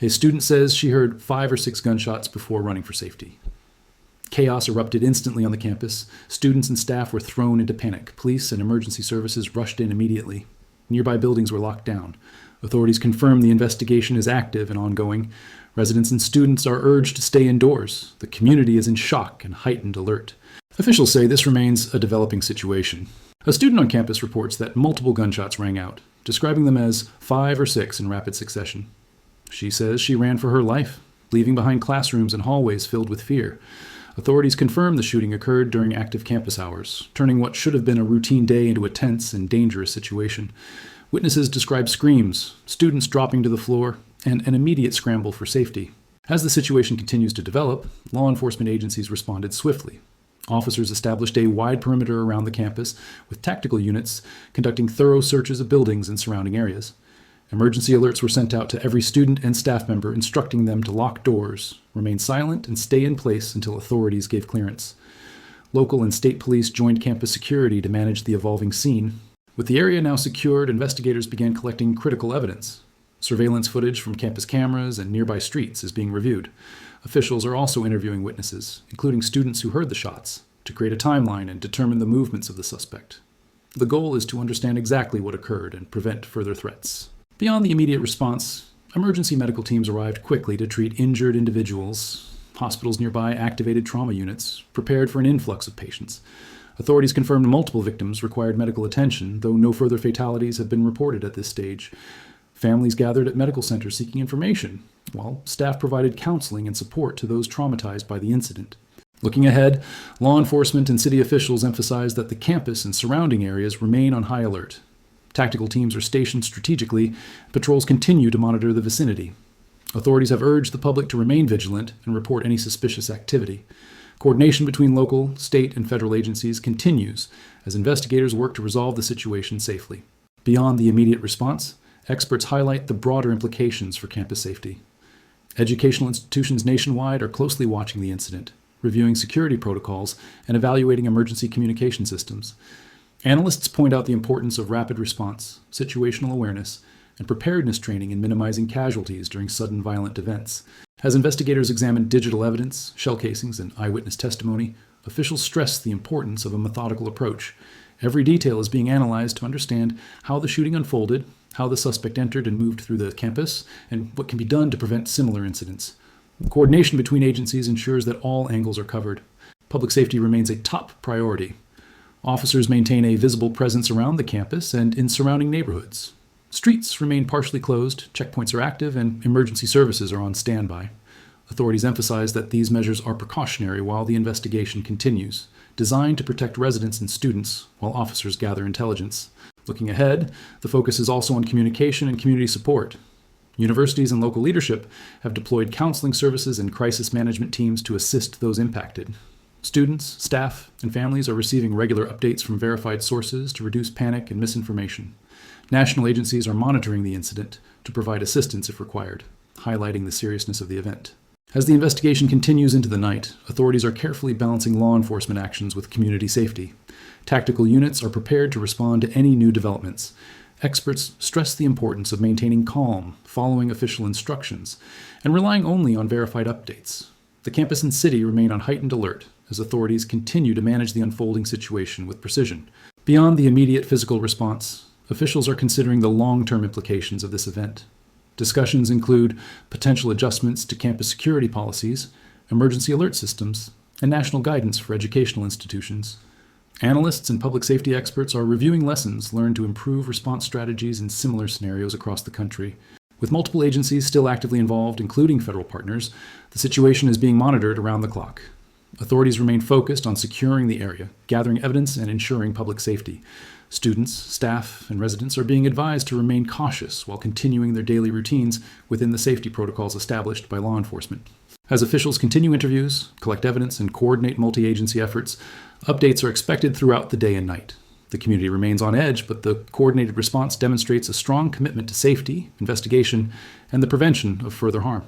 A student says she heard 5 or 6 gunshots before running for safety. Chaos erupted instantly on the campus. Students and staff were thrown into panic. Police and emergency services rushed in immediately. Nearby buildings were locked down. Authorities confirm the investigation is active and ongoing. Residents and students are urged to stay indoors. The community is in shock and heightened alert. Officials say this remains a developing situation. A student on campus reports that multiple gunshots rang out, describing them as 5 or 6 in rapid succession. She says she ran for her life, leaving behind classrooms and hallways filled with fear. Authorities confirm the shooting occurred during active campus hours, turning what should have been a routine day into a tense and dangerous situation. Witnesses describe screams, students dropping to the floor, and an immediate scramble for safety. As the situation continues to develop, law enforcement agencies responded swiftly. Officers established a wide perimeter around the campus, with tactical units conducting thorough searches of buildings and surrounding areas. Emergency alerts were sent out to every student and staff member, instructing them to lock doors, remain silent, and stay in place until authorities gave clearance. Local and state police joined campus security to manage the evolving scene. With the area now secured, investigators began collecting critical evidence. Surveillance footage from campus cameras and nearby streets is being reviewed. Officials are also interviewing witnesses, including students who heard the shots, to create a timeline and determine the movements of the suspect. The goal is to understand exactly what occurred and prevent further threats. Beyond the immediate response, emergency medical teams arrived quickly to treat injured individuals. Hospitals nearby activated trauma units, prepared for an influx of patients. Authorities confirmed multiple victims required medical attention, though no further fatalities have been reported at this stage. Families gathered at medical centers seeking information, while staff provided counseling and support to those traumatized by the incident. Looking ahead, law enforcement and city officials emphasize that the campus and surrounding areas remain on high alert. Tactical teams are stationed strategically. Patrols continue to monitor the vicinity. Authorities have urged the public to remain vigilant and report any suspicious activity. Coordination between local, state, and federal agencies continues as investigators work to resolve the situation safely. Beyond the immediate response, experts highlight the broader implications for campus safety. Educational institutions nationwide are closely watching the incident, reviewing security protocols, and evaluating emergency communication systems. Analysts point out the importance of rapid response, situational awareness, and preparedness training in minimizing casualties during sudden violent events. As investigators examine digital evidence, shell casings, and eyewitness testimony, officials stress the importance of a methodical approach. Every detail is being analyzed to understand how the shooting unfolded, how the suspect entered and moved through the campus, and what can be done to prevent similar incidents. Coordination between agencies ensures that all angles are covered. Public safety remains a top priority. Officers maintain a visible presence around the campus and in surrounding neighborhoods. Streets remain partially closed, checkpoints are active, and emergency services are on standby. Authorities emphasize that these measures are precautionary while the investigation continues, designed to protect residents and students while officers gather intelligence. Looking ahead, the focus is also on communication and community support. Universities and local leadership have deployed counseling services and crisis management teams to assist those impacted. Students, staff, and families are receiving regular updates from verified sources to reduce panic and misinformation. National agencies are monitoring the incident to provide assistance if required, highlighting the seriousness of the event. As the investigation continues into the night, authorities are carefully balancing law enforcement actions with community safety. Tactical units are prepared to respond to any new developments. Experts stress the importance of maintaining calm, following official instructions, and relying only on verified updates. The campus and city remain on heightened alert as authorities continue to manage the unfolding situation with precision. Beyond the immediate physical response, officials are considering the long-term implications of this event. Discussions include potential adjustments to campus security policies, emergency alert systems, and national guidance for educational institutions. Analysts and public safety experts are reviewing lessons learned to improve response strategies in similar scenarios across the country. With multiple agencies still actively involved, including federal partners, the situation is being monitored around the clock. Authorities remain focused on securing the area, gathering evidence, and ensuring public safety. Students, staff, and residents are being advised to remain cautious while continuing their daily routines within the safety protocols established by law enforcement. As officials continue interviews, collect evidence, and coordinate multi-agency efforts, updates are expected throughout the day and night. The community remains on edge, but the coordinated response demonstrates a strong commitment to safety, investigation, and the prevention of further harm.